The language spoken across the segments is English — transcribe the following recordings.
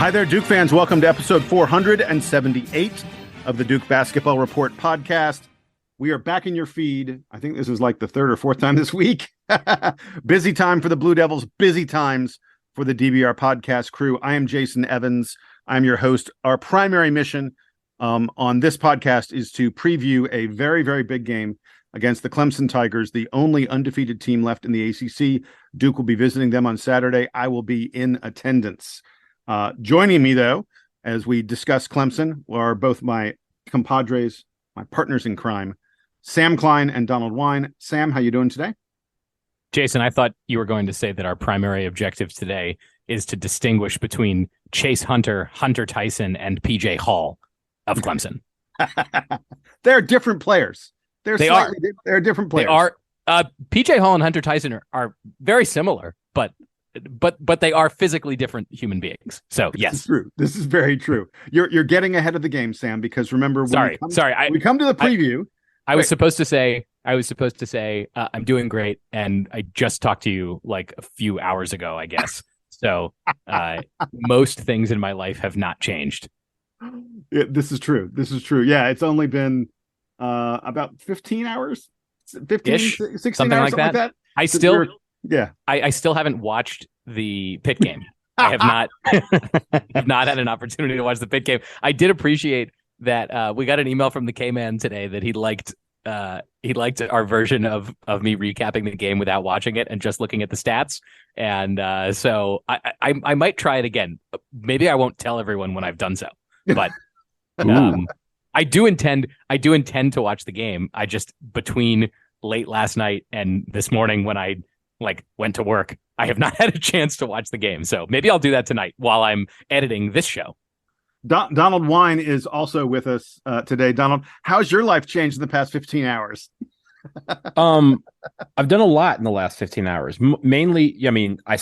Hi there, Duke fans. Welcome to episode 478 of the Duke Basketball Report podcast. We are back in your feed. I think this is like the third or fourth time this week. Busy time for the Blue Devils, busy times for the DBR Podcast crew. I am Jason Evans. I'm your host. Our primary mission on this podcast is to preview a very, very big game against the Clemson Tigers, the only undefeated team left in the ACC. Duke will be visiting them on Saturday. I will be in attendance. Joining me, though, as we discuss Clemson, are both my compadres, my partners in crime, Sam Klein and Donald Wine. Sam, how you doing today? Jason, I thought you were going to say that our primary objective today is to distinguish between Chase Hunter, Hunter Tyson, and PJ Hall of Clemson. They're different players. They're different players. They are. PJ Hall and Hunter Tyson are very similar, but they are physically different human beings. So yes, this is true. This is very true. You're getting ahead of the game, Sam, because remember, when we come to the preview. I was supposed to say I'm doing great, and I just talked to you like a few hours ago, I guess. So most things in my life have not changed. Yeah, this is true. Yeah, it's only been about 15 hours, 16 something hours, like that. I still haven't watched the Pitt game. I have not had an opportunity to watch the Pitt game. I did appreciate that we got an email from the K-Man today that he liked our version of me recapping the game without watching it and just looking at the stats. And so I might try it again. Maybe I won't tell everyone when I've done so, but I do intend to watch the game. I just, between late last night and this morning when I went to work, I have not had a chance to watch the game. So maybe I'll do that tonight while I'm editing this show. Donald Wine is also with us today. Donald, how's your life changed in the past 15 hours? I've done a lot in the last 15 hours. Mainly, I mean, I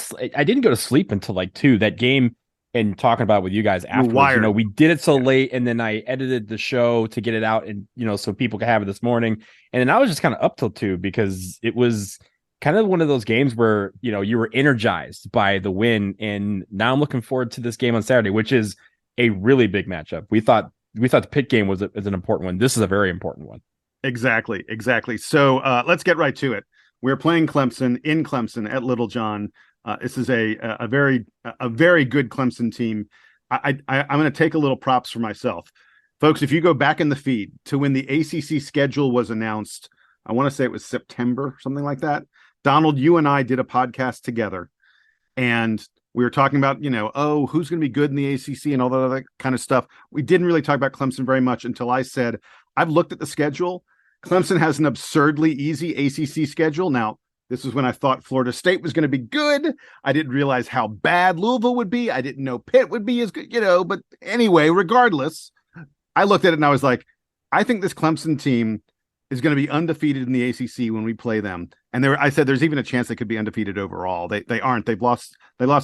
didn't go to sleep until like 2. That game, and talking about it with you guys afterwards, we did it so late, and then I edited the show to get it out, and so people could have it this morning. And then I was just kind of up till 2 because it was kind of one of those games where you were energized by the win, and now I'm looking forward to this game on Saturday, which is a really big matchup. We thought the Pitt game was an important one. This is a very important one. Exactly. So let's get right to it. We're playing Clemson in Clemson at Little John. This is a very good Clemson team. I'm going to take a little props for myself, folks. If you go back in the feed to when the ACC schedule was announced, I want to say it was September, something like that. Donald, you and I did a podcast together, and we were talking about, who's going to be good in the ACC and all that other kind of stuff. We didn't really talk about Clemson very much until I said, I've looked at the schedule. Clemson has an absurdly easy ACC schedule. Now, this is when I thought Florida State was going to be good. I didn't realize how bad Louisville would be. I didn't know Pitt would be as good, but anyway, regardless, I looked at it and I was like, I think this Clemson team is going to be undefeated in the ACC when we play them. And I said there's even a chance they could be undefeated overall. They aren't. They lost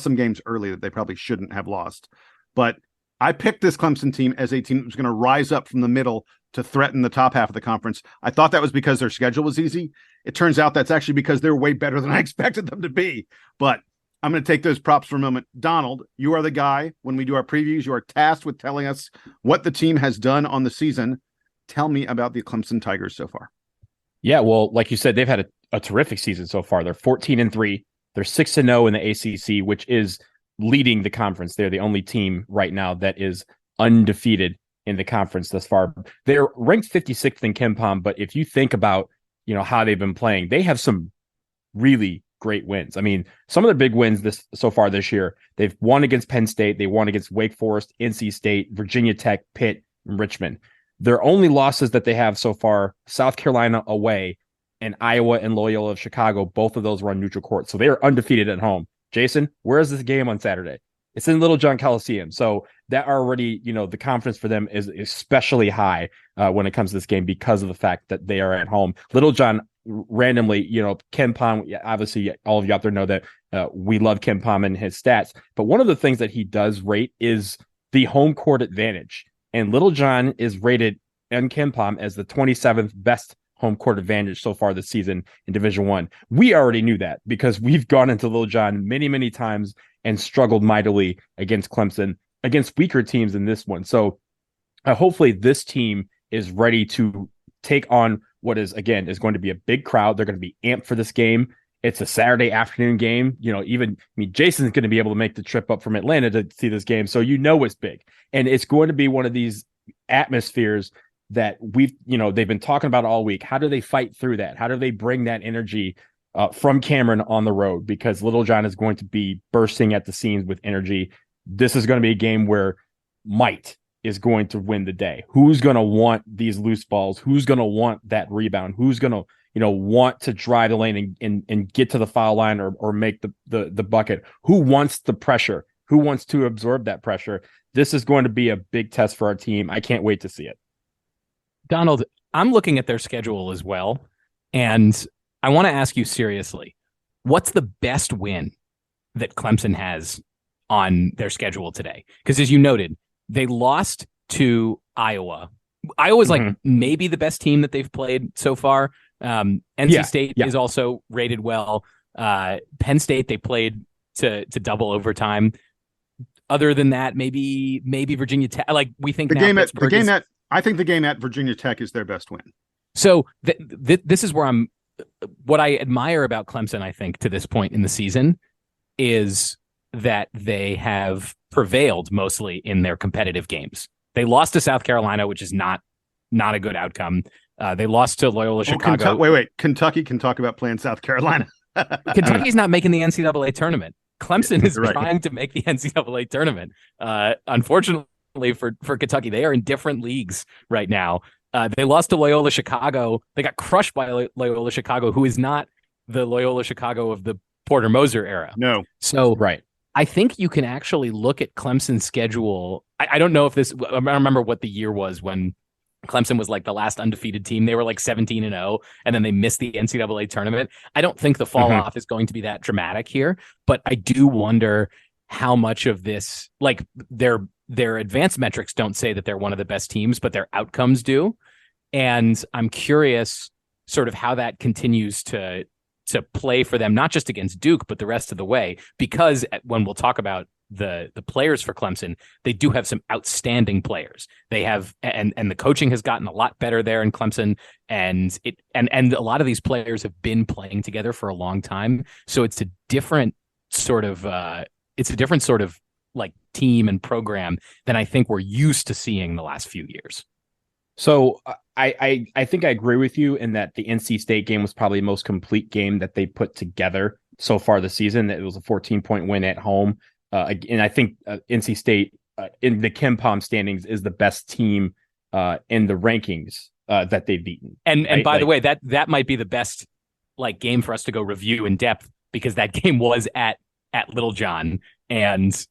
some games early that they probably shouldn't have lost. But I picked this Clemson team as a team that was going to rise up from the middle to threaten the top half of the conference. I thought that was because their schedule was easy. It turns out that's actually because they're way better than I expected them to be. But I'm going to take those props for a moment. Donald, you are the guy. When we do our previews, you are tasked with telling us what the team has done on the season. Tell me about the Clemson Tigers so far. Yeah, well, like you said, they've had a terrific season so far. They're 14-3. They're 6-0 in the ACC, which is leading the conference. They're the only team right now that is undefeated in the conference thus far. They're ranked 56th in KenPom, but if you think about how they've been playing, they have some really great wins. I mean, some of their big wins so far this year, they've won against Penn State, they won against Wake Forest, NC State, Virginia Tech, Pitt, and Richmond. Their only losses that they have so far, South Carolina away and Iowa and Loyola of Chicago, both of those were on neutral court. So they are undefeated at home. Jason, where is this game on Saturday? It's in Little John Coliseum. So that already, the confidence for them is especially high when it comes to this game because of the fact that they are at home. Little John randomly, KenPom, obviously all of you out there know that we love KenPom and his stats. But one of the things that he does rate is the home court advantage. And Little John is rated in KenPom as the 27th best home court advantage so far this season in Division I. We already knew that because we've gone into Little John many, many times and struggled mightily against Clemson. against weaker teams than this one. So hopefully this team is ready to take on what is going to be a big crowd. They're going to be amped for this game. It's a Saturday afternoon game. Jason's going to be able to make the trip up from Atlanta to see this game. So it's big. And it's going to be one of these atmospheres that they've been talking about all week. How do they fight through that? How do they bring that energy from Cameron on the road? Because Little John is going to be bursting at the seams with energy. This is going to be a game where might is going to win the day. Who's going to want these loose balls? Who's going to want that rebound? Who's going to want to drive the lane and get to the foul line or make the bucket? Who wants the pressure? Who wants to absorb that pressure? This is going to be a big test for our team. I can't wait to see it. Donald, I'm looking at their schedule as well, and I want to ask you seriously, what's the best win that Clemson has on their schedule today? Because as you noted, they lost to Iowa. Iowa's like maybe the best team that they've played so far. NC State is also rated well. Penn State, they played to double overtime. Other than that, maybe Virginia Tech. Like we think I think the game at Virginia Tech is their best win. So this is where what I admire about Clemson, I think, to this point in the season is that they have prevailed mostly in their competitive games. They lost to South Carolina, which is not a good outcome. They lost to Loyola Chicago. Kentucky can talk about playing South Carolina. Kentucky's not making the NCAA tournament. Clemson is trying to make the NCAA tournament. Unfortunately for Kentucky, they are in different leagues right now. They lost to Loyola Chicago. They got crushed by Loyola Chicago, who is not the Loyola Chicago of the Porter Moser era. No. So I think you can actually look at Clemson's schedule. I don't know if I remember what the year was when Clemson was like the last undefeated team. They were like 17-0, and then they missed the NCAA tournament. I don't think the fall off is going to be that dramatic here, but I do wonder how much of this, like their advanced metrics don't say that they're one of the best teams, but their outcomes do. And I'm curious sort of how that continues to play for them, not just against Duke, but the rest of the way, because when we'll talk about the players for Clemson, they do have some outstanding players. They have, and the coaching has gotten a lot better there in Clemson, and a lot of these players have been playing together for a long time. So it's a different sort of like team and program than I think we're used to seeing the last few years. So I think I agree with you in that the NC State game was probably the most complete game that they put together so far this season. It was a 14-point win at home. And I think NC State in the Ken Pom standings is the best team in the rankings that they've beaten. And by the way, that might be the best like game for us to go review in depth, because that game was at Little John, and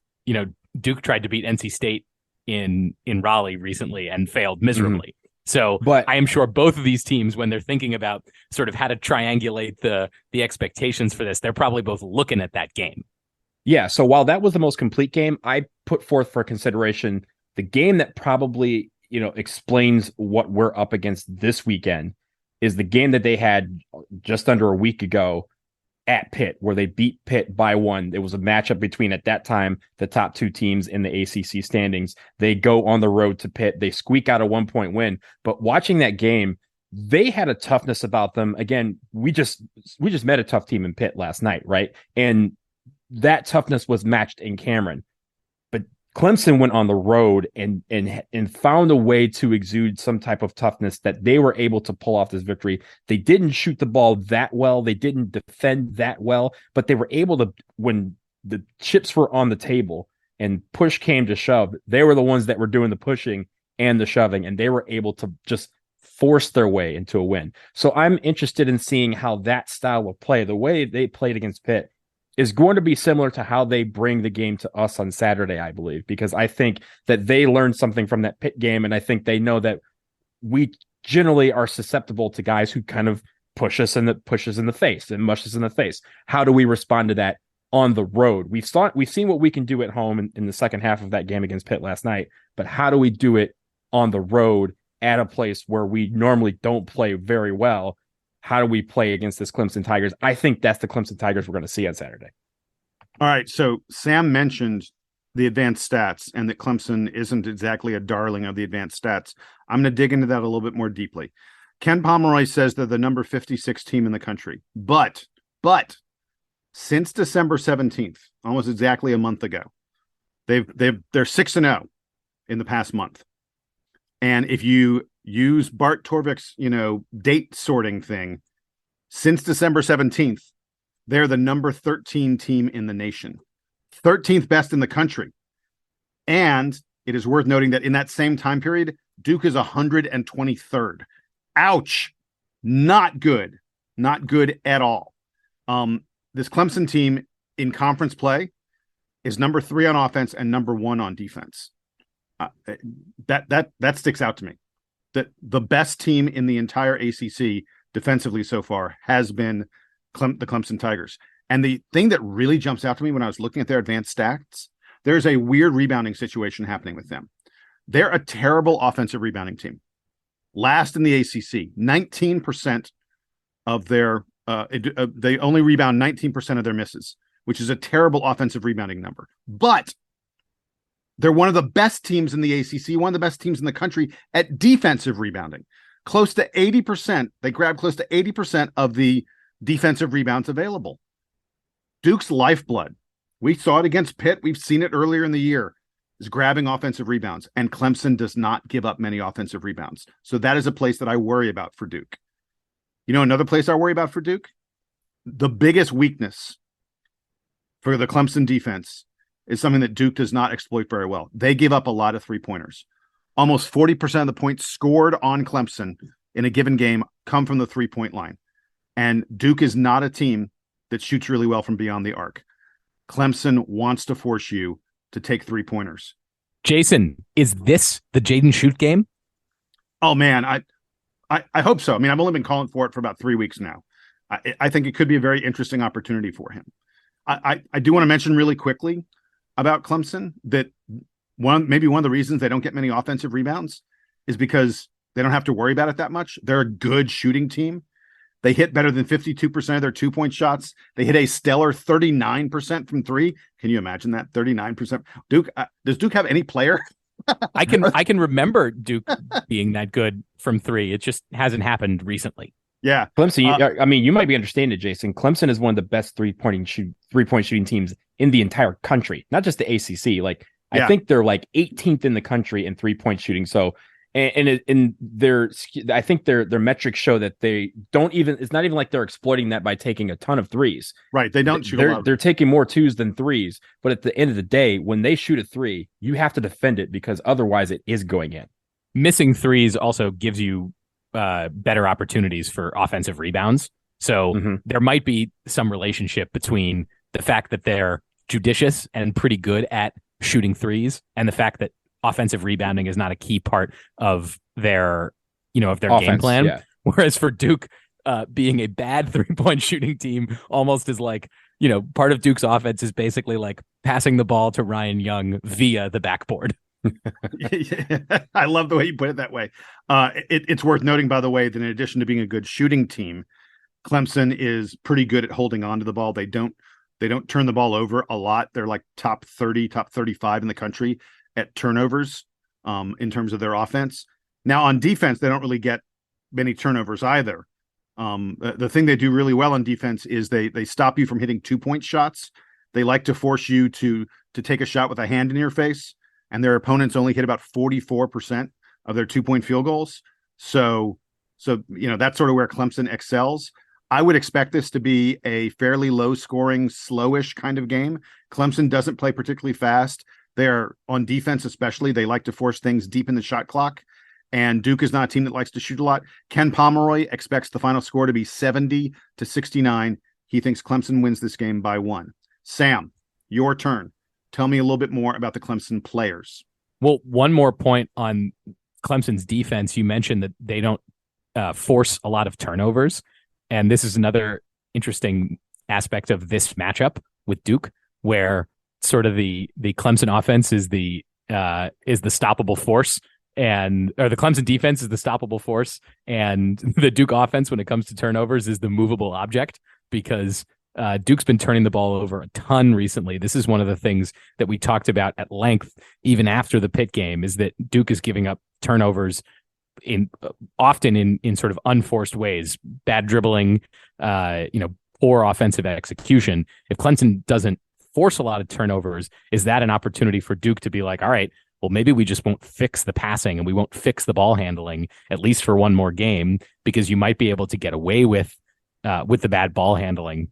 Duke tried to beat NC State in Raleigh recently and failed miserably. So but I am sure both of these teams, when they're thinking about sort of how to triangulate the expectations for this, they're probably both looking at that game. Yeah. So while that was the most complete game, I put forth for consideration the game that probably, explains what we're up against this weekend is the game that they had just under a week ago at Pitt, where they beat Pitt by 1. It was a matchup between, at that time, the top 2 teams in the ACC standings. They go on the road to Pitt. They squeak out a 1-point win. But watching that game, they had a toughness about them. Again, we just met a tough team in Pitt last night, right? And that toughness was matched in Cameron. But Clemson went on the road and found a way to exude some type of toughness that they were able to pull off this victory. They didn't shoot the ball that well. They didn't defend that well, but they were able to, when the chips were on the table and push came to shove, they were the ones that were doing the pushing and the shoving, and they were able to just force their way into a win. So I'm interested in seeing how that style of play, the way they played against Pitt, is going to be similar to how they bring the game to us on Saturday, I believe, because I think that they learned something from that Pitt game, and I think they know that we generally are susceptible to guys who kind of push us in the face and mush us in the face. How do we respond to that on the road? We've seen what we can do at home in the second half of that game against Pitt last night, but how do we do it on the road at a place where we normally don't play very well? How do we play against this Clemson Tigers? I think that's the Clemson Tigers we're going to see on Saturday. All right. So Sam mentioned the advanced stats and that Clemson isn't exactly a darling of the advanced stats, I'm going to dig into that a little bit more deeply. Ken Pomeroy says they're the number 56 team in the country, but since December 17th, almost exactly a month ago, they're 6-0 in the past month. And if you use Bart Torvik's, date sorting thing, since December 17th, they're the number 13 team in the nation, 13th best in the country. And it is worth noting that in that same time period, Duke is 123rd. Ouch. Not good. Not good at all. This Clemson team in conference play is number 3 on offense and number 1 on defense. That sticks out to me. That the best team in the entire ACC defensively so far has been the Clemson Tigers. And the thing that really jumps out to me when I was looking at their advanced stats, there's a weird rebounding situation happening with them. They're a terrible offensive rebounding team. Last in the ACC, 19% of their they only rebound 19% of their misses, which is a terrible offensive rebounding number. But they're one of the best teams in the ACC, one of the best teams in the country at defensive rebounding. Close to 80%. They grab close to 80% of the defensive rebounds available. Duke's lifeblood, we saw it against Pitt. We've seen it earlier in the year, is grabbing offensive rebounds, and Clemson does not give up many offensive rebounds. So that is a place that I worry about for Duke. Another place I worry about for Duke, the biggest weakness for the Clemson defense is something that Duke does not exploit very well. They give up a lot of three-pointers. Almost 40% of the points scored on Clemson in a given game come from the three-point line. And Duke is not a team that shoots really well from beyond the arc. Clemson wants to force you to take three-pointers. Jason, is this the Jaden Shoot game? Oh, man, I hope so. I mean, I've only been calling for it for about 3 weeks now. I think it could be a very interesting opportunity for him. I do want to mention really quickly about Clemson that maybe one of the reasons they don't get many offensive rebounds is because they don't have to worry about it that much. They're a good shooting team. They hit better than 52% of their 2-point shots. They hit a stellar 39% from 3. Can you imagine that? 39%. Duke, does Duke have any player? I can remember Duke being that good from 3. It just hasn't happened recently. Yeah. Clemson, you might be understanding it, Jason. Clemson is one of the best three-point shooting teams in the entire country, not just the ACC. I think they're 18th in the country in 3-point shooting. So, I think their metrics show that they don't even. It's not even like they're exploiting that by taking a ton of threes. Right? They don't shoot a lot. They're taking more 2s than 3s. But at the end of the day, when they shoot a 3, you have to defend it because otherwise it is going in. Missing 3s also gives you better opportunities for offensive rebounds. So there might be some relationship between the fact that they're judicious and pretty good at shooting 3s and the fact that offensive rebounding is not a key part of their offense, game plan. Yeah. Whereas for Duke, being a bad 3-point shooting team almost is part of Duke's offense is basically like passing the ball to Ryan Young via the backboard. I love the way you put it that way. It's worth noting, by the way, that in addition to being a good shooting team, Clemson is pretty good at holding on to the ball. They don't turn the ball over a lot. They're like top 30, top 35 in the country at turnovers in terms of their offense. Now on defense, they don't really get many turnovers either. The thing they do really well on defense is they stop you from hitting 2-point shots. They like to force you to take a shot with a hand in your face, and their opponents only hit about 44% of their 2-point field goals. So that's sort of where Clemson excels. I would expect this to be a fairly low-scoring, slowish kind of game. Clemson doesn't play particularly fast. They're on defense, especially. They like to force things deep in the shot clock. And Duke is not a team that likes to shoot a lot. Ken Pomeroy expects the final score to be 70-69. He thinks Clemson wins this game by 1. Sam, your turn. Tell me a little bit more about the Clemson players. Well, one more point on Clemson's defense. You mentioned that they don't force a lot of turnovers. And this is another interesting aspect of this matchup with Duke, where sort of the Clemson offense is the stoppable force, or the Clemson defense is the stoppable force, and the Duke offense, when it comes to turnovers, is the movable object, because Duke's been turning the ball over a ton recently. This is one of the things that we talked about at length, even after the Pitt game, is that Duke is giving up turnovers often in sort of unforced ways, bad dribbling, poor offensive execution. If Clemson doesn't force a lot of turnovers, is that an opportunity for Duke to be like, all right, well, maybe we just won't fix the passing and we won't fix the ball handling, at least for one more game, because you might be able to get away with the bad ball handling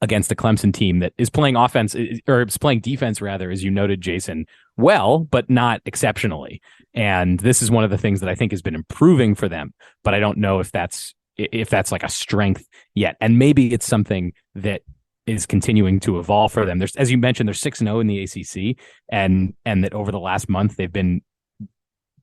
against a Clemson team that is playing offense, or is playing defense rather, as you noted, Jason, well, but not exceptionally. And this is one of the things that I think has been improving for them, but I don't know if that's like a strength yet. And maybe it's something that is continuing to evolve for them. There's, as you mentioned, they're 6-0 in the ACC, and that over the last month they've been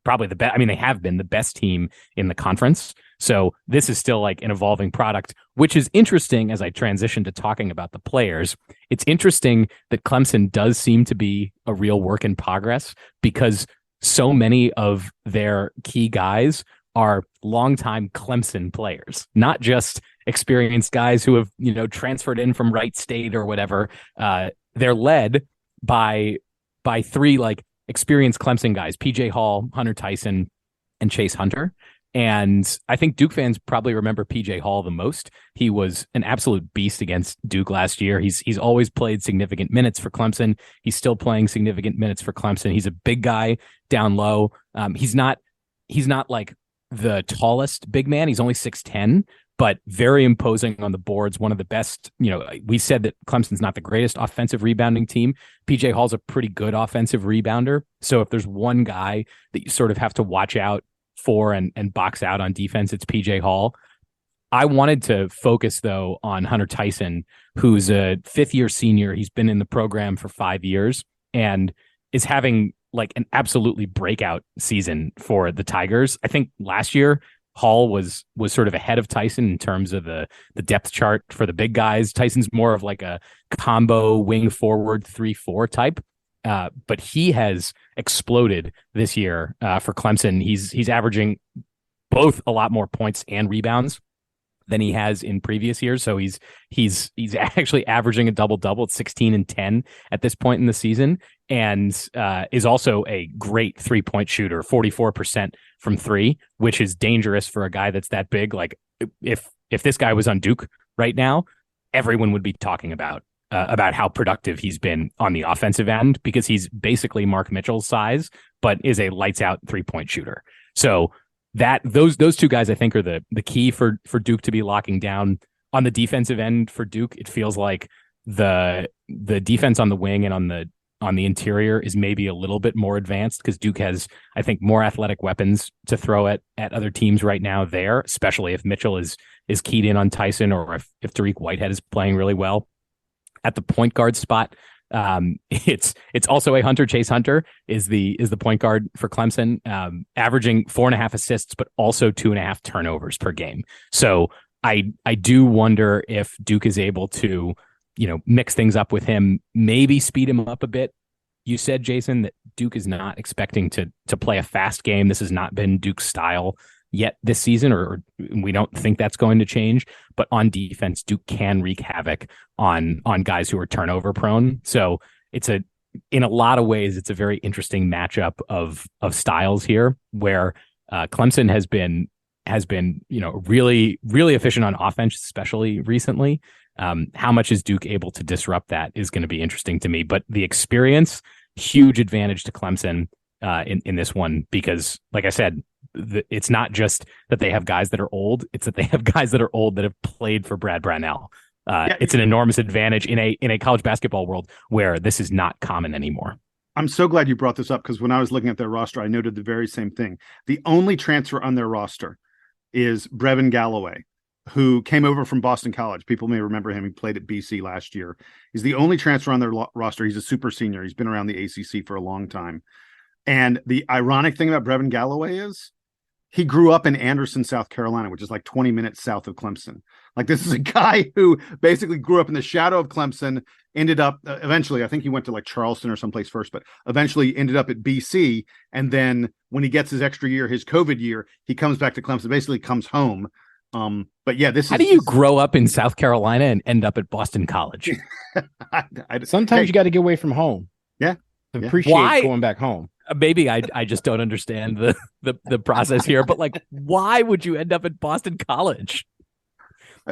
probably the best. I mean, they have been the best team in the conference. So this is still like an evolving product, which is interesting as I transition to talking about the players. It's interesting that Clemson does seem to be a real work in progress, because so many of their key guys are longtime Clemson players, not just experienced guys who have, transferred in from Wright State or whatever. They're led by three like experienced Clemson guys: PJ Hall, Hunter Tyson, and Chase Hunter. And I think Duke fans probably remember PJ Hall the most. He was an absolute beast against Duke last year. He's always played significant minutes for Clemson. He's still playing significant minutes for Clemson. He's a big guy down low. He's not like the tallest big man. He's only 6'10", but very imposing on the boards. One of the best. We said that Clemson's not the greatest offensive rebounding team. PJ Hall's a pretty good offensive rebounder. So if there's one guy that you sort of have to watch out for and box out on defense, it's PJ Hall. I wanted to focus, though, on Hunter Tyson, who's a fifth-year senior. He's been in the program for 5 years and is having like an absolutely breakout season for the Tigers. I think last year Hall was sort of ahead of Tyson in terms of the depth chart for the big guys. Tyson's more of like a combo wing forward 3-4 type. But he has exploded this year for Clemson. He's averaging both a lot more points and rebounds than he has in previous years. So he's actually averaging a double-double at 16 and 10 at this point in the season, and is also a great three-point shooter, 44% from three, which is dangerous for a guy that's that big. Like if this guy was on Duke right now, everyone would be talking about how productive he's been on the offensive end, because he's basically Mark Mitchell's size, but is a lights out 3-point shooter. So those two guys, I think, are the key for Duke to be locking down. On the defensive end for Duke, it feels like the defense on the wing and on the interior is maybe a little bit more advanced, because Duke has, I think, more athletic weapons to throw at other teams right now there, especially if Mitchell is keyed in on Tyson, or if Dereck Whitehead is playing really well. At the point guard spot, it's also a Hunter. Chase Hunter is the point guard for Clemson, averaging 4.5 assists, but also 2.5 turnovers per game. So I do wonder if Duke is able to, mix things up with him, maybe speed him up a bit. You said, Jason, that Duke is not expecting to play a fast game. This has not been Duke's style yet this season, or we don't think that's going to change. But on defense, Duke can wreak havoc on guys who are turnover prone. So in a lot of ways, it's a very interesting matchup of styles here, where Clemson has been really, really efficient on offense, especially recently. How much is Duke able to disrupt that is going to be interesting to me. But the experience, huge advantage to Clemson in this one, because, like I said, it's not just that they have guys that are old; it's that they have guys that are old that have played for Brad Brownell. It's an enormous advantage in a college basketball world where this is not common anymore. I'm so glad you brought this up, because when I was looking at their roster, I noted the very same thing. The only transfer on their roster is Brevin Galloway, who came over from Boston College. People may remember him. He played at BC last year. He's the only transfer on their roster. He's a super senior. He's been around the ACC for a long time. And the ironic thing about Brevin Galloway is he grew up in Anderson, South Carolina, which is like 20 minutes south of Clemson. Like, this is a guy who basically grew up in the shadow of Clemson, ended up eventually, I think he went to like Charleston or someplace first, but eventually ended up at BC. And then when he gets his extra year, his COVID year, he comes back to Clemson, basically comes home But yeah, How do you grow up in South Carolina and end up at Boston College? Sometimes you got to get away from home. Yeah. Appreciate going back home. Maybe I just don't understand the process here, but like, why would you end up at Boston College?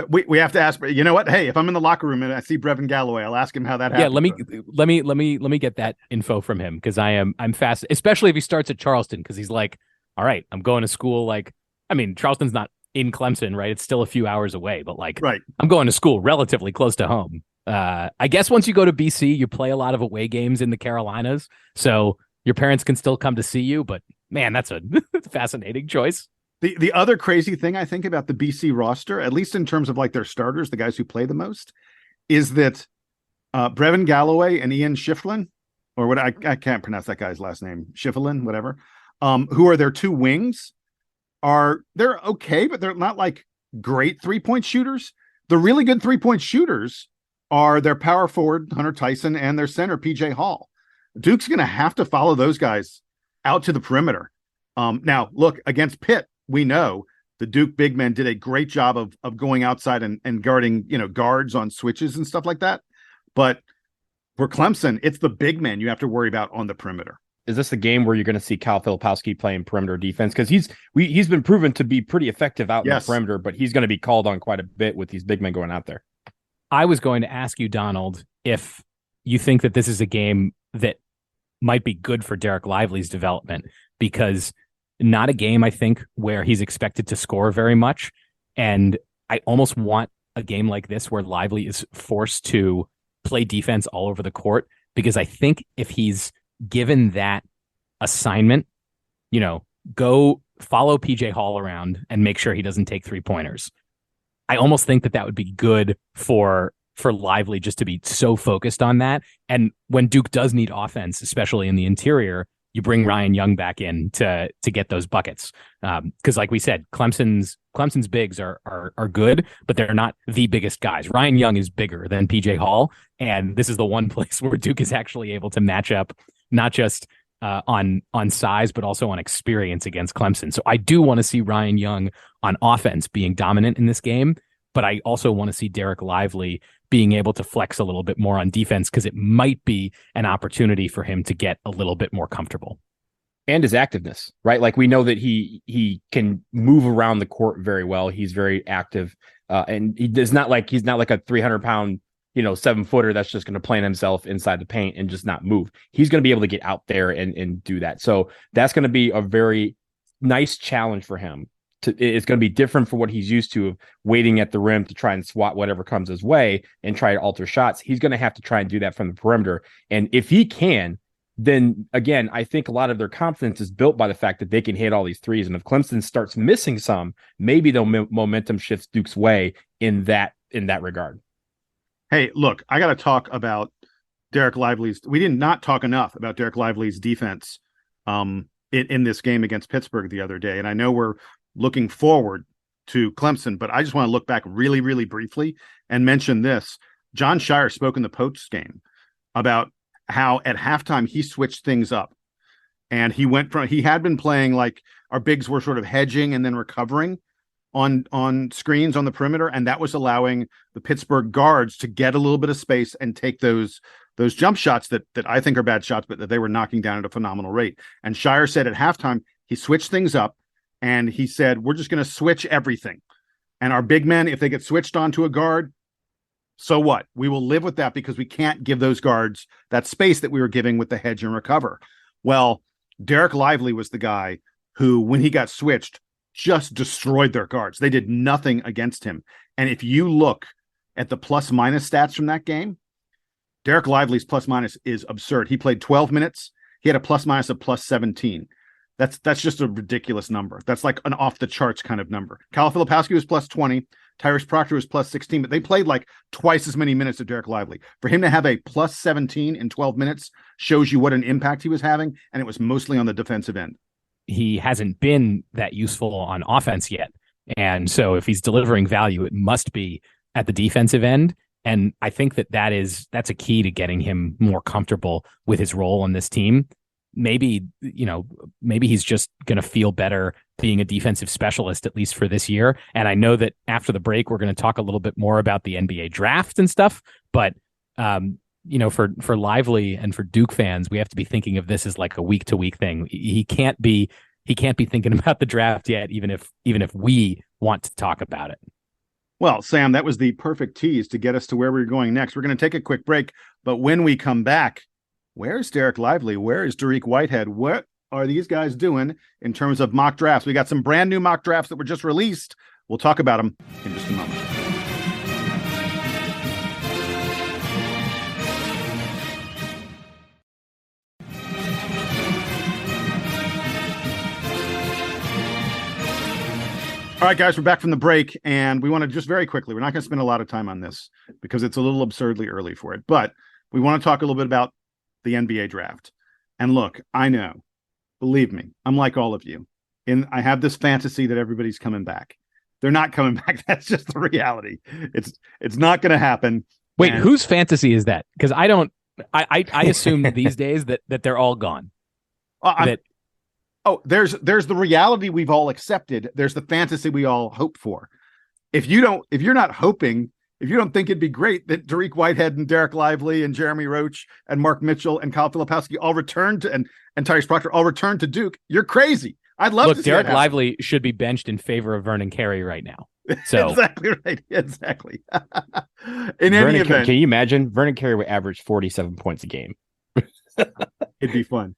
We have to ask. You know what? Hey, if I'm in the locker room and I see Brevin Galloway, I'll ask him how that happened. Yeah, let me get that info from him, because I'm fast, especially if he starts at Charleston, because he's like, all right, I'm going to school. Like, I mean, Charleston's not in Clemson, right? It's still a few hours away, but like, right, I'm going to school relatively close to home. I guess once you go to BC, you play a lot of away games in the Carolinas, so your parents can still come to see you. But man, that's a fascinating choice. The other crazy thing I think about the BC roster, at least in terms of like their starters, the guys who play the most, is that Brevin Galloway and Ian Shiflin, or what I can't pronounce that guy's last name, Shiflin, whatever, who are their two wings, they're okay, but they're not like great 3-point shooters. The really good 3-point shooters are their power forward, Hunter Tyson, and their center, PJ Hall. Duke's going to have to follow those guys out to the perimeter. Now, look, against Pitt, we know the Duke big men did a great job of going outside and guarding, guards on switches and stuff like that. But for Clemson, it's the big men you have to worry about on the perimeter. Is this a game where you're going to see Kyle Filipowski playing perimeter defense? Because he's been proven to be pretty effective out in the perimeter, but he's going to be called on quite a bit with these big men going out there. I was going to ask you, Donald, if you think that this is a game that might be good for Dereck Lively's development, because not a game, I think, where he's expected to score very much. And I almost want a game like this where Lively is forced to play defense all over the court, because I think if he's given that assignment, go follow PJ Hall around and make sure he doesn't take 3-pointers. I almost think that would be good for Lively, just to be so focused on that. And when Duke does need offense, especially in the interior, you bring Ryan Young back in to get those buckets. Because like we said, Clemson's bigs are good, but they're not the biggest guys. Ryan Young is bigger than PJ Hall, and this is the one place where Duke is actually able to match up, not just on size, but also on experience against Clemson. So I do want to see Ryan Young on offense being dominant in this game, but I also want to see Dereck Lively being able to flex a little bit more on defense, because it might be an opportunity for him to get a little bit more comfortable. And his activeness, right? Like, we know that he can move around the court very well. He's very active, and he's not like a 300-pound, 7-footer that's just going to plant himself inside the paint and just not move. He's going to be able to get out there and do that. So that's going to be a very nice challenge for him. It's going to be different for what he's used to, of waiting at the rim to try and swat whatever comes his way and try to alter shots. He's going to have to try and do that from the perimeter. And if he can, then again, I think a lot of their confidence is built by the fact that they can hit all these threes. And if Clemson starts missing some, maybe the momentum shifts Duke's way in that regard. Hey, look, I got to talk about Dereck Lively's. We did not talk enough about Dereck Lively's defense in this game against Pittsburgh the other day. And I know we're looking forward to Clemson, but I just want to look back really, really briefly and mention this. John Shire spoke in the post game about how at halftime he switched things up, and he had been playing like our bigs were sort of hedging and then recovering on screens on the perimeter, and that was allowing the Pittsburgh guards to get a little bit of space and take those jump shots that I think are bad shots, but that they were knocking down at a phenomenal rate. And Shire said at halftime he switched things up, and he said, we're just going to switch everything. And our big men, if they get switched onto a guard, so what? We will live with that, because we can't give those guards that space that we were giving with the hedge and recover. Well, Dereck Lively was the guy who, when he got switched, just destroyed their guards. They did nothing against him. And if you look at the plus-minus stats from that game, Dereck Lively's plus-minus is absurd. He played 12 minutes. He had a plus-minus of plus 17. That's just a ridiculous number. That's like an off-the-charts kind of number. Kyle Filipowski was plus 20. Tyrese Proctor was plus 16, but they played like twice as many minutes of Dereck Lively. For him to have a plus 17 in 12 minutes shows you what an impact he was having, and it was mostly on the defensive end. He hasn't been that useful on offense yet. And so if he's delivering value, it must be at the defensive end. And I think that's a key to getting him more comfortable with his role on this team. maybe he's just going to feel better being a defensive specialist, at least for this year. And I know that after the break, we're going to talk a little bit more about the NBA draft and stuff. But, for Lively and for Duke fans, we have to be thinking of this as like a week to week thing. He can't be thinking about the draft yet, even if we want to talk about it. Well, Sam, that was the perfect tease to get us to where we're going next. We're going to take a quick break, but when we come back, where's Dereck Lively? Where is Dariq Whitehead? What are these guys doing in terms of mock drafts? We got some brand new mock drafts that were just released. We'll talk about them in just a moment. All right, guys, we're back from the break, and we want to just very quickly, we're not going to spend a lot of time on this because it's a little absurdly early for it, but we want to talk a little bit about the NBA draft. And look, I know, believe me, I'm like all of you. I have this fantasy that everybody's coming back. They're not coming back. That's just the reality. It's not going to happen. Wait, whose fantasy is that? Because I assume these days that they're all gone. There's the reality we've all accepted. There's the fantasy we all hope for. If you don't think it'd be great that Dariq Whitehead and Dereck Lively and Jeremy Roach and Mark Mitchell and Kyle Filipowski all returned to, and Tyrese Proctor all returned to Duke, you're crazy. I'd love to see Dereck Lively should be benched in favor of Vernon Carey right now. So exactly right. Exactly. In any event, can you imagine Vernon Carey would average 47 points a game? It'd be fun.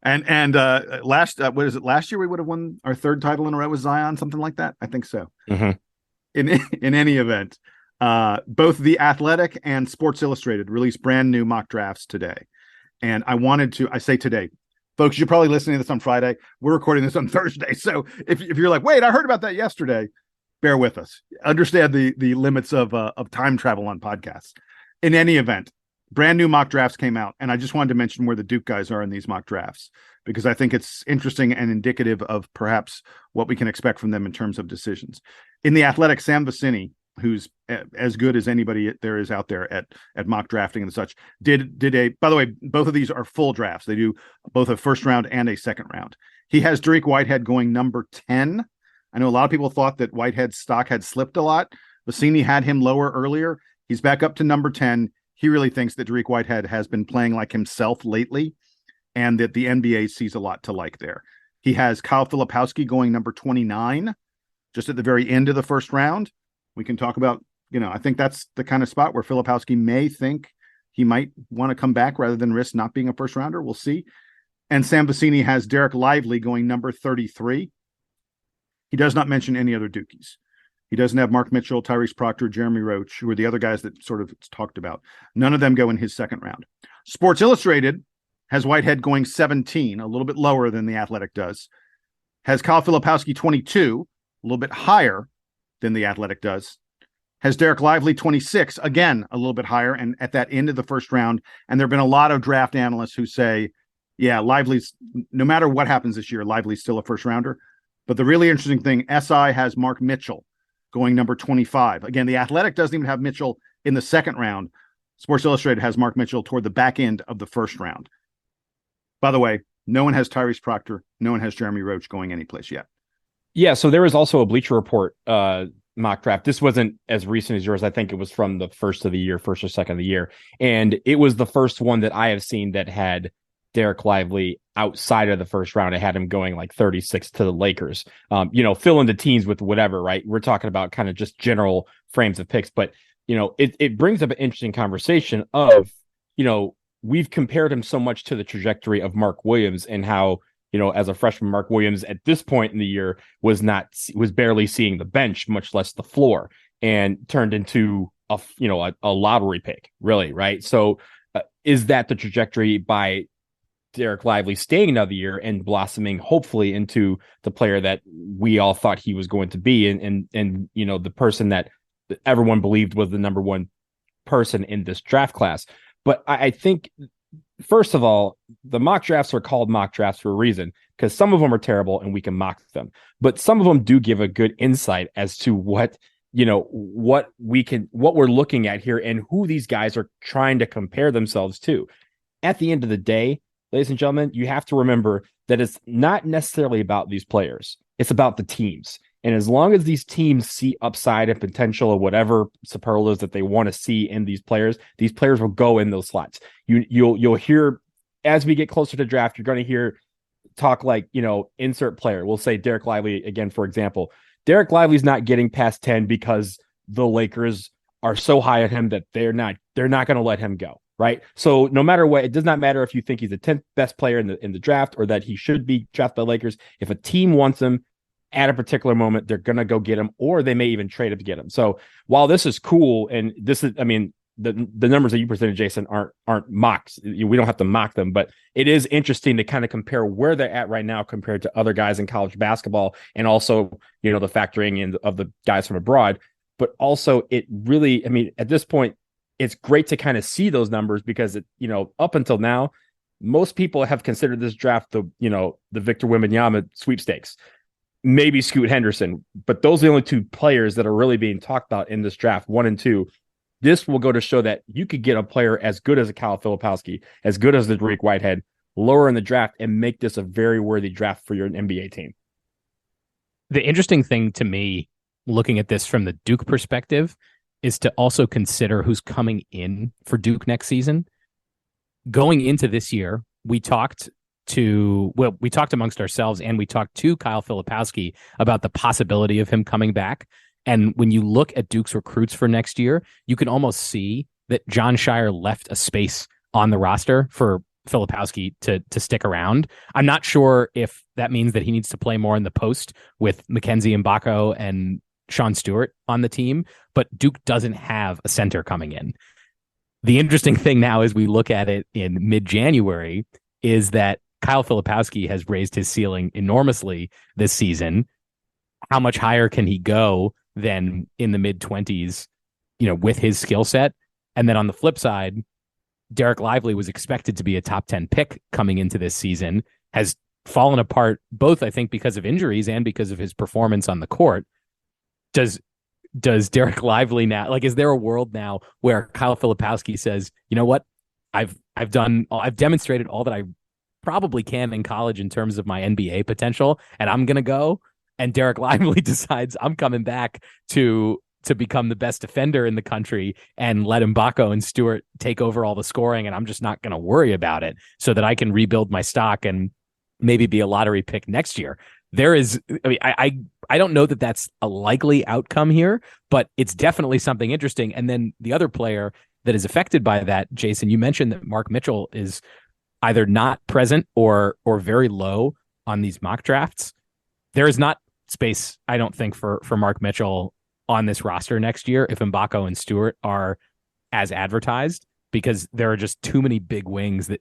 And last year we would have won our third title in a row with Zion, something like that. I think so. Mm-hmm. In any event, both The Athletic and Sports Illustrated released brand new mock drafts today. And I say today, folks, you're probably listening to this on Friday. We're recording this on Thursday. So if you're like, wait, I heard about that yesterday, bear with us. Understand the limits of time travel on podcasts. In any event, brand new mock drafts came out, and I just wanted to mention where the Duke guys are in these mock drafts because I think it's interesting and indicative of perhaps what we can expect from them in terms of decisions. In The Athletic, Sam Vecenie, who's as good as anybody there is out there at mock drafting and such, did a, by the way, both of these are full drafts. They do both a first round and a second round. He has Dariq Whitehead going number 10. I know a lot of people thought that Whitehead's stock had slipped a lot. Vecenie had him lower earlier. He's back up to number 10. He really thinks that Dariq Whitehead has been playing like himself lately and that the NBA sees a lot to like there. He has Kyle Filipowski going number 29, just at the very end of the first round. We can talk about, I think that's the kind of spot where Filipowski may think he might want to come back rather than risk not being a first rounder. We'll see. And Sam Vecenie has Dereck Lively going number 33. He does not mention any other Dukies. He doesn't have Mark Mitchell, Tyrese Proctor, Jeremy Roach, who are the other guys that sort of talked about. None of them go in his second round. Sports Illustrated has Whitehead going 17, a little bit lower than The Athletic does. Has Kyle Filipowski 22, a little bit higher than The Athletic does. Has Dereck Lively 26, again, a little bit higher, and at that end of the first round. And there have been a lot of draft analysts who say, yeah, Lively's, no matter what happens this year, Lively's still a first rounder. But the really interesting thing, SI has Mark Mitchell going number 25. Again, The Athletic doesn't even have Mitchell in the second round. Sports Illustrated has Mark Mitchell toward the back end of the first round. By the way, no one has Tyrese Proctor. No one has Jeremy Roach going anyplace yet. Yeah, so there was also a Bleacher Report mock draft. This wasn't as recent as yours. I think it was from the first or second of the year. And it was the first one that I have seen that had Dereck Lively outside of the first round. I had him going like 36 to the Lakers. Fill in the teams with whatever, right? We're talking about kind of just general frames of picks, but it brings up an interesting conversation of, we've compared him so much to the trajectory of Mark Williams and how, as a freshman, Mark Williams at this point in the year was barely seeing the bench, much less the floor, and turned into a lottery pick, really, right? So is that the trajectory by Dereck Lively staying another year and blossoming hopefully into the player that we all thought he was going to be and the person that everyone believed was the number one person in this draft class? But I think, first of all, the mock drafts are called mock drafts for a reason, because some of them are terrible and we can mock them, but some of them do give a good insight as to what we're looking at here and who these guys are trying to compare themselves to. At the end of the day, ladies and gentlemen, you have to remember that it's not necessarily about these players. It's about the teams. And as long as these teams see upside and potential or whatever superlatives that they want to see in these players will go in those slots. You'll hear, as we get closer to draft, you're going to hear talk like, insert player. We'll say Dereck Lively again, for example. Dereck Lively's not getting past 10 because the Lakers are so high on him that they're not going to let him go, right? So no matter what, it does not matter if you think he's the 10th best player in the draft or that he should be drafted by Lakers. If a team wants him at a particular moment, they're going to go get him, or they may even trade up to get him. So while this is cool, and this is, the numbers that you presented, Jason, aren't mocks. We don't have to mock them, but it is interesting to kind of compare where they're at right now compared to other guys in college basketball, and also, the factoring in of the guys from abroad. But also, it really, at this point, it's great to kind of see those numbers because up until now, most people have considered this draft the Victor Wembanyama sweepstakes. Maybe Scoot Henderson, but those are the only two players that are really being talked about in this draft, 1 and 2. This will go to show that you could get a player as good as a Kyle Filipowski, as good as the Dariq Whitehead, lower in the draft, and make this a very worthy draft for your NBA team. The interesting thing to me, looking at this from the Duke perspective, is to also consider who's coming in for Duke next season. Going into this year, we talked amongst ourselves and we talked to Kyle Filipowski about the possibility of him coming back. And when you look at Duke's recruits for next year, you can almost see that Jon Scheyer left a space on the roster for Filipowski to stick around. I'm not sure if that means that he needs to play more in the post with Mackenzie Mbako and Sean Stewart on the team, but Duke doesn't have a center coming in. The interesting thing now as we look at it in mid-January is that Kyle Filipowski has raised his ceiling enormously this season. How much higher can he go than in the mid-20s, with his skill set? And then on the flip side, Dereck Lively was expected to be a top 10 pick coming into this season, has fallen apart, both, I think, because of injuries and because of his performance on the court. Does Dereck Lively now, is there a world now where Kyle Filipowski says, you know what? I've demonstrated all that I probably can in college in terms of my NBA potential, and I'm going to go. And Dereck Lively decides I'm coming back to become the best defender in the country and let Mbako and Stewart take over all the scoring, and I'm just not going to worry about it so that I can rebuild my stock and maybe be a lottery pick next year. I don't know that that's a likely outcome here, but it's definitely something interesting. And then the other player that is affected by that, Jason, you mentioned that Mark Mitchell is either not present or very low on these mock drafts. There is not space, I don't think, for Mark Mitchell on this roster next year if Mbako and Stewart are as advertised, because there are just too many big wings that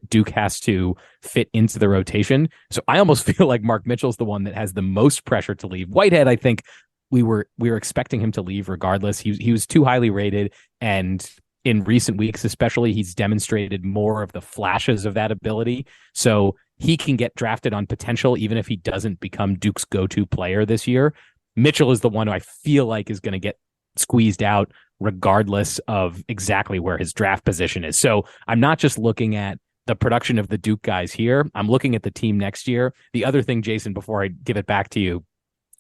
Duke has to fit into the rotation. So I almost feel like Mark Mitchell's the one that has the most pressure to leave. Whitehead, I think we were expecting him to leave regardless. He was too highly rated, and in recent weeks especially, he's demonstrated more of the flashes of that ability. So he can get drafted on potential even if he doesn't become Duke's go-to player this year. Mitchell is the one who I feel like is going to get squeezed out regardless of exactly where his draft position is. So I'm not just looking at the production of the Duke guys here. I'm looking at the team next year. The other thing, Jason, before I give it back to you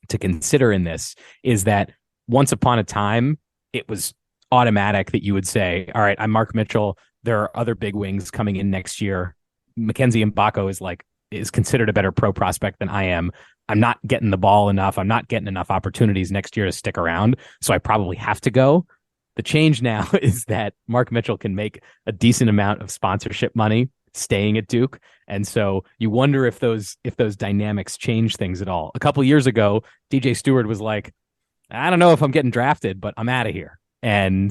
to consider in this, is that once upon a time, it was automatic that you would say, all right, I'm Mark Mitchell. There are other big wings coming in next year. Mackenzie Mbako is considered a better pro prospect than I am. I'm not getting the ball enough. I'm not getting enough opportunities next year to stick around. So I probably have to go. The change now is that Mark Mitchell can make a decent amount of sponsorship money staying at Duke. And so you wonder if those dynamics change things at all. A couple of years ago, DJ Stewart was like, I don't know if I'm getting drafted, but I'm out of here. And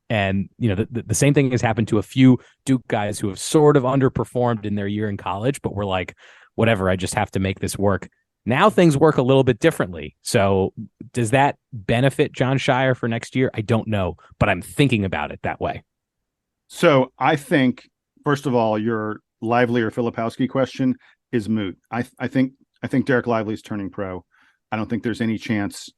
the same thing has happened to a few Duke guys who have sort of underperformed in their year in college, but were like, whatever, I just have to make this work. Now things work a little bit differently. So does that benefit Jon Scheyer for next year? I don't know, but I'm thinking about it that way. So I think, first of all, your Lively or Filipowski question is moot. I think Dereck Lively's turning pro. I don't think there's any chance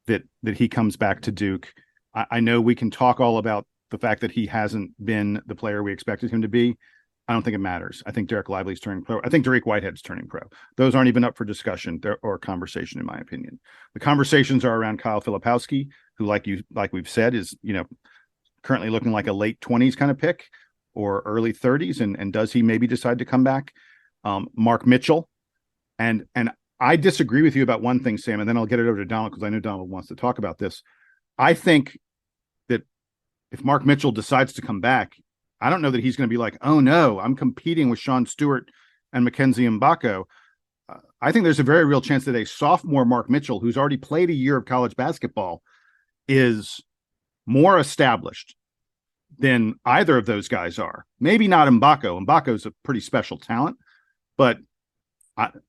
that he comes back to Duke. I know we can talk all about the fact that he hasn't been the player we expected him to be. I don't think it matters. I think Dereck Lively's turning pro. I think Dariq Whitehead's turning pro. Those aren't even up for discussion or conversation, in my opinion. The conversations are around Kyle Filipowski, who, like we've said, is currently looking like a late 20s kind of pick or early 30s, and does he maybe decide to come back? Mark Mitchell, and I disagree with you about one thing, Sam, and then I'll get it over to Donald because I know Donald wants to talk about this. I think that if Mark Mitchell decides to come back, I don't know that he's going to be like, oh no, I'm competing with Sean Stewart and Mackenzie Mbako. I think there's a very real chance that a sophomore Mark Mitchell, who's already played a year of college basketball, is more established than either of those guys are. Maybe not Mbako. Mbako's a pretty special talent, but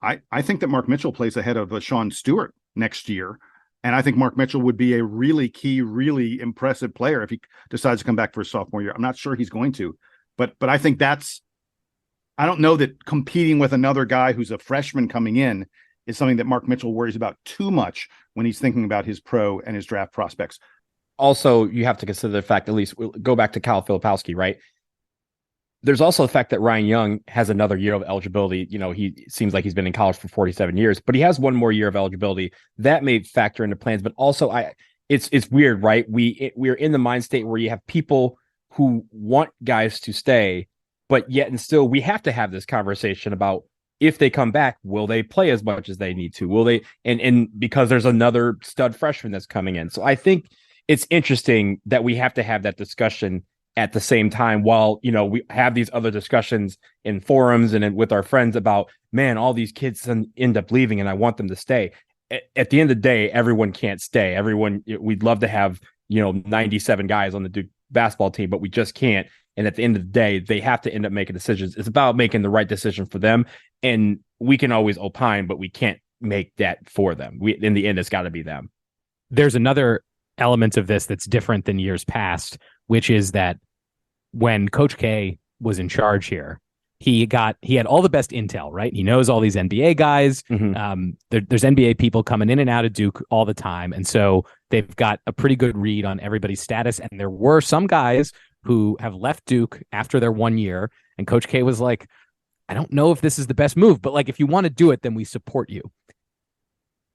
I think that Mark Mitchell plays ahead of Sean Stewart next year. And I think Mark Mitchell would be a really key, really impressive player if he decides to come back for his sophomore year. I'm not sure he's going to, but I think I don't know that competing with another guy who's a freshman coming in is something that Mark Mitchell worries about too much when he's thinking about his pro and his draft prospects. Also, you have to consider the fact, at least we'll go back to Kyle Filipowski, right? There's also the fact that Ryan Young has another year of eligibility. He seems like he's been in college for 47 years, but he has one more year of eligibility. That may factor into plans, but also it's weird, right? We're in the mind state where you have people who want guys to stay, but yet and still we have to have this conversation about if they come back, will they play as much as they need to? Will they? And because there's another stud freshman that's coming in. So I think it's interesting that we have to have that discussion at the same time, while we have these other discussions in forums and with our friends about, man, all these kids end up leaving and I want them to stay. At the end of the day, everyone can't stay. We'd love to have 97 guys on the Duke basketball team, but we just can't. And at the end of the day, they have to end up making decisions. It's about making the right decision for them, and we can always opine, but we can't make that for them. In the end, it's got to be them. There's another element of this that's different than years past, which is that when Coach K was in charge here, he had all the best intel, right? He knows all these NBA guys. Mm-hmm. There's NBA people coming in and out of Duke all the time. And so they've got a pretty good read on everybody's status. And there were some guys who have left Duke after their 1 year. And Coach K was like, I don't know if this is the best move, but like, if you want to do it, then we support you.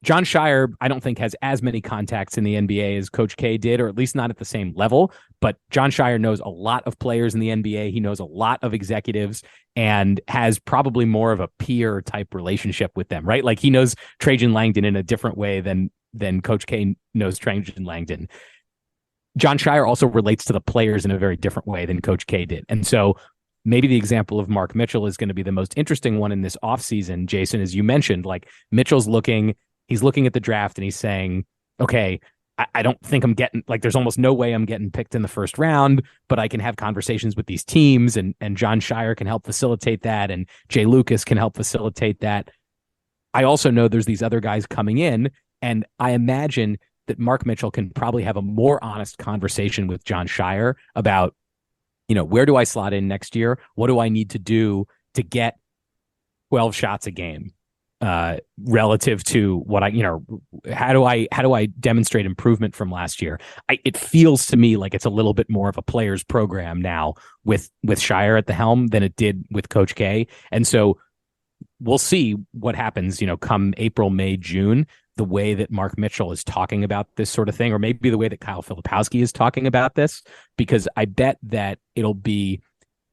John Shire, I don't think, has as many contacts in the NBA as Coach K did, or at least not at the same level. But John Shire knows a lot of players in the NBA. He knows a lot of executives and has probably more of a peer type relationship with them, right? Like, he knows Trajan Langdon in a different way than Coach K knows Trajan Langdon. John Shire also relates to the players in a very different way than Coach K did. And so maybe the example of Mark Mitchell is going to be the most interesting one in this offseason, Jason, as you mentioned. Like, Mitchell's he's looking at the draft and he's saying, okay, I don't think I'm getting, like, there's almost no way I'm getting picked in the first round, but I can have conversations with these teams, and John Shire can help facilitate that, and Jay Lucas can help facilitate that. I also know there's these other guys coming in, and I imagine that Mark Mitchell can probably have a more honest conversation with John Shire about, where do I slot in next year? What do I need to do to get 12 shots a game? Relative to what how do I demonstrate improvement from last year? It feels to me like it's a little bit more of a player's program now with Shire at the helm than it did with Coach K. And so we'll see what happens, come April, May, June, the way that Mark Mitchell is talking about this sort of thing, or maybe the way that Kyle Filipowski is talking about this, because I bet that it'll be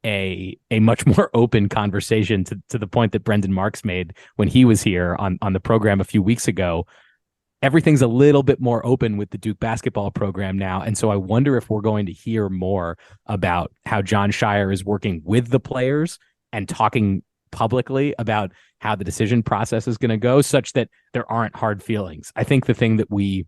a much more open conversation to the point that Brendan Marks made when he was here on the program a few weeks ago. Everything's a little bit more open with the Duke basketball program now. And so I wonder if we're going to hear more about how John Shire is working with the players and talking publicly about how the decision process is going to go, such that there aren't hard feelings. I think the thing that we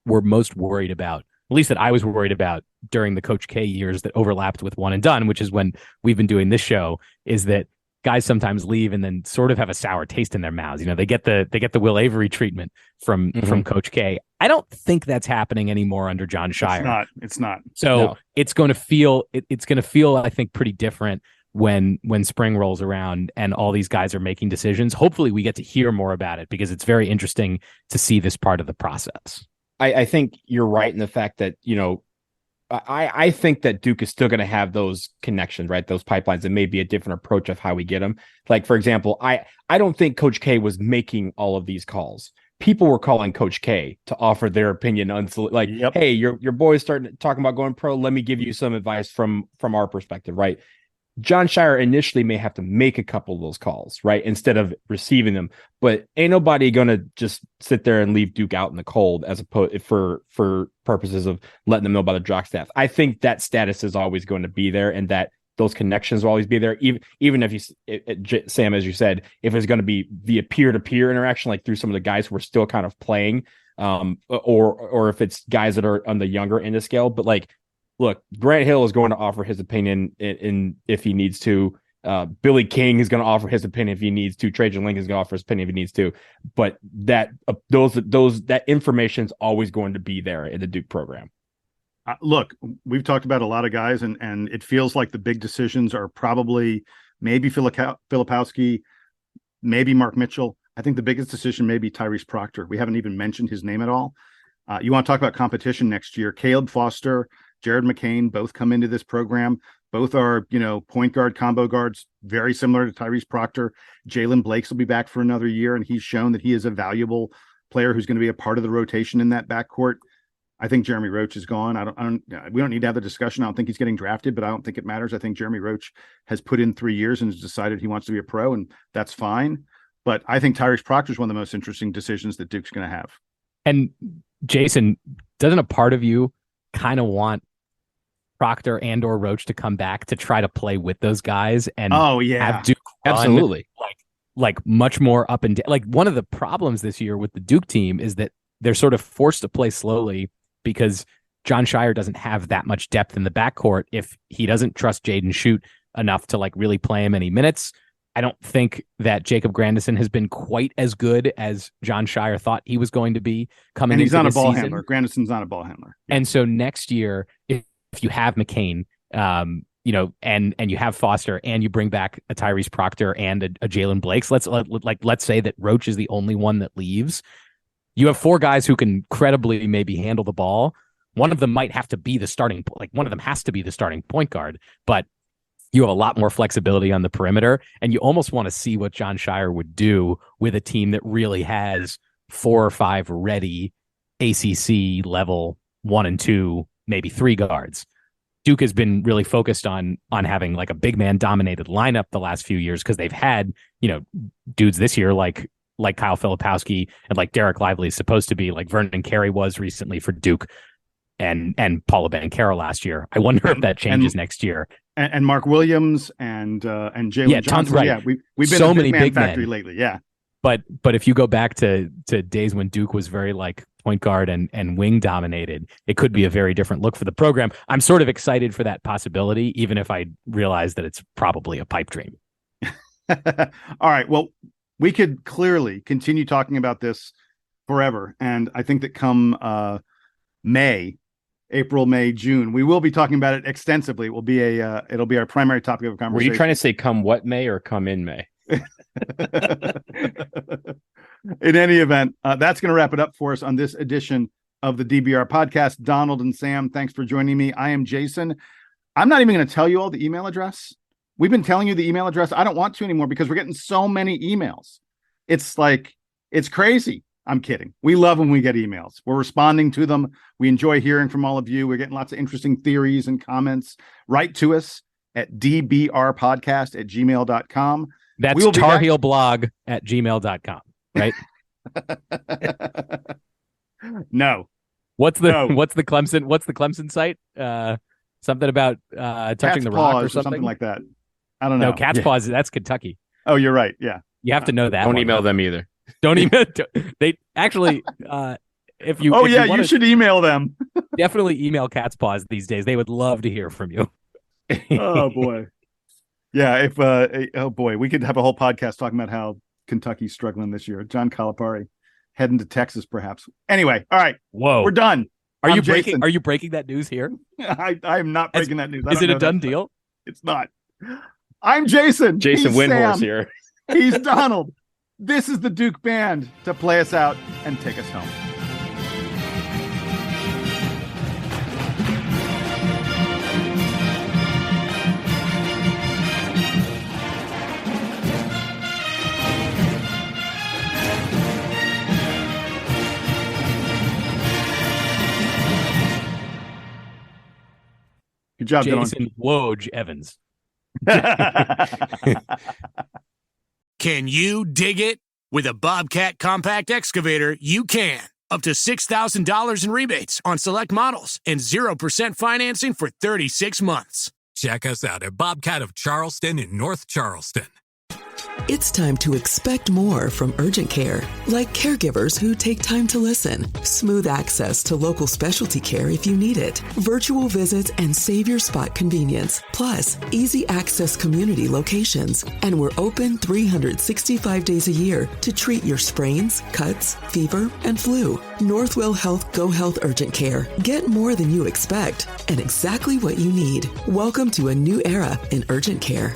were most worried about, at least that I was worried about during the Coach K years that overlapped with One and Done, which is when we've been doing this show, is that guys sometimes leave and then sort of have a sour taste in their mouths. They get the Will Avery treatment from Coach K. I don't think that's happening anymore under John Shire. It's not. So no. It's going to feel, I think, pretty different when spring rolls around and all these guys are making decisions. Hopefully we get to hear more about it, because it's very interesting to see this part of the process. I think you're right in the fact that, I think that Duke is still going to have those connections, right? Those pipelines. It may be a different approach of how we get them. Like, for example, I don't think Coach K was making all of these calls. People were calling Coach K to offer their opinion on, like, hey, your boy's starting talking about going pro. Let me give you some advice from our perspective, right? Jon Scheyer initially may have to make a couple of those calls, right, instead of receiving them. But ain't nobody gonna just sit there and leave Duke out in the cold as opposed for purposes of letting them know about the jock staff. I think that status is always going to be there, and that those connections will always be there. Even if Sam, as you said, if it's going to be via peer-to-peer interaction, like through some of the guys who are still kind of playing, or if it's guys that are on the younger end of scale, but like. Look, Grant Hill is going to offer his opinion in if he needs to. Billy King is going to offer his opinion if he needs to. Trajan Lincoln is going to offer his opinion if he needs to. But that information is always going to be there in the Duke program. Look, we've talked about a lot of guys, and it feels like the big decisions are probably maybe Filipowski, maybe Mark Mitchell. I think the biggest decision may be Tyrese Proctor. We haven't even mentioned his name at all. You want to talk about competition next year? Caleb Foster, Jared McCain, both come into this program. Both are, point guard, combo guards, very similar to Tyrese Proctor. Jalen Blakes will be back for another year, and he's shown that he is a valuable player who's going to be a part of the rotation in that backcourt. I think Jeremy Roach is gone. We don't need to have the discussion. I don't think he's getting drafted, but I don't think it matters. I think Jeremy Roach has put in 3 years and has decided he wants to be a pro, and that's fine. But I think Tyrese Proctor is one of the most interesting decisions that Duke's going to have. And Jason, doesn't a part of you kind of want Proctor and or Roach to come back to try to play with those guys and have Duke absolutely like much more up and down? Like, one of the problems this year with the Duke team is that they're sort of forced to play slowly because Jon Scheyer doesn't have that much depth in the backcourt. If he doesn't trust Jaden Schutt enough to like really play him any minutes, I don't think that Jacob Grandison has been quite as good as Jon Scheyer thought he was going to be coming into the season. And he's not a ball handler. Grandison's not a ball handler. Yeah. And so next year, if you have McCain, and you have Foster, and you bring back a Tyrese Proctor and a Jalen Blakes, let's say that Roach is the only one that leaves. You have 4 guys who can credibly maybe handle the ball. One of them might have to be the starting, one of them has to be the starting point guard, but you have a lot more flexibility on the perimeter, and you almost want to see what Jon Scheyer would do with a team that really has 4 or 5 ready ACC level 1 and 2, maybe 3 guards. Duke has been really focused on having like a big man dominated lineup the last few years because they've had, dudes this year like Kyle Filipowski and like Dereck Lively is supposed to be, like Vernon Carey was recently for Duke, and Paolo Banchero last year. I wonder if that changes next year. And Mark Williams and Jalen Johnson. Right. Yeah, we've been so many big big factory men lately. Yeah. But if you go back to days when Duke was very like point guard and wing dominated, it could be a very different look for the program. I'm sort of excited for that possibility, even if I realize that it's probably a pipe dream. All right. Well, we could clearly continue talking about this forever. And I think that come April, May, June, we will be talking about it extensively. It will be it'll be our primary topic of conversation. Were you trying to say come what May or come in May? In any event, that's going to wrap it up for us on this edition of the DBR podcast. Donald and Sam, thanks for joining me. I am Jason. I'm not even going to tell you all the email address. We've been telling you the email address. I don't want to anymore because we're getting so many emails. It's crazy. I'm kidding. We love when we get emails. We're responding to them. We enjoy hearing from all of you. We're getting lots of interesting theories and comments. Write to us at dbrpodcast@gmail.com. That's tarheelblog@gmail.com, right? No. What's the Clemson site? Something about touching Cat's the rock or something like that. I don't know. No, Cat's Paws, that's Kentucky. Oh, you're right. Yeah. You have to know that. Don't email them either. Don't email. They actually, if you. Oh, if yeah, you should email them. Definitely email Cat's Paws these days. They would love to hear from you. Oh boy. Yeah. We could have a whole podcast talking about how Kentucky's struggling this year. John Calipari heading to Texas, perhaps. Anyway. All right. Whoa. We're done. Are you breaking that news here? I am not breaking that news. Is it a done deal? It's not. I'm Jason. Jason Windhorse here. He's Donald. This is the Duke Band to play us out and take us home. Good job, Jason Woj Evans. Can you dig it? With a Bobcat compact excavator, you can. Up to $6,000 in rebates on select models and 0% financing for 36 months. Check us out at Bobcat of Charleston in North Charleston. It's time to expect more from urgent care, like caregivers who take time to listen, smooth access to local specialty care if you need it, virtual visits and save your spot convenience, plus easy access community locations. And we're open 365 days a year to treat your sprains, cuts, fever, and flu. Northwell Health Go Health Urgent Care. Get more than you expect and exactly what you need. Welcome to a new era in urgent care.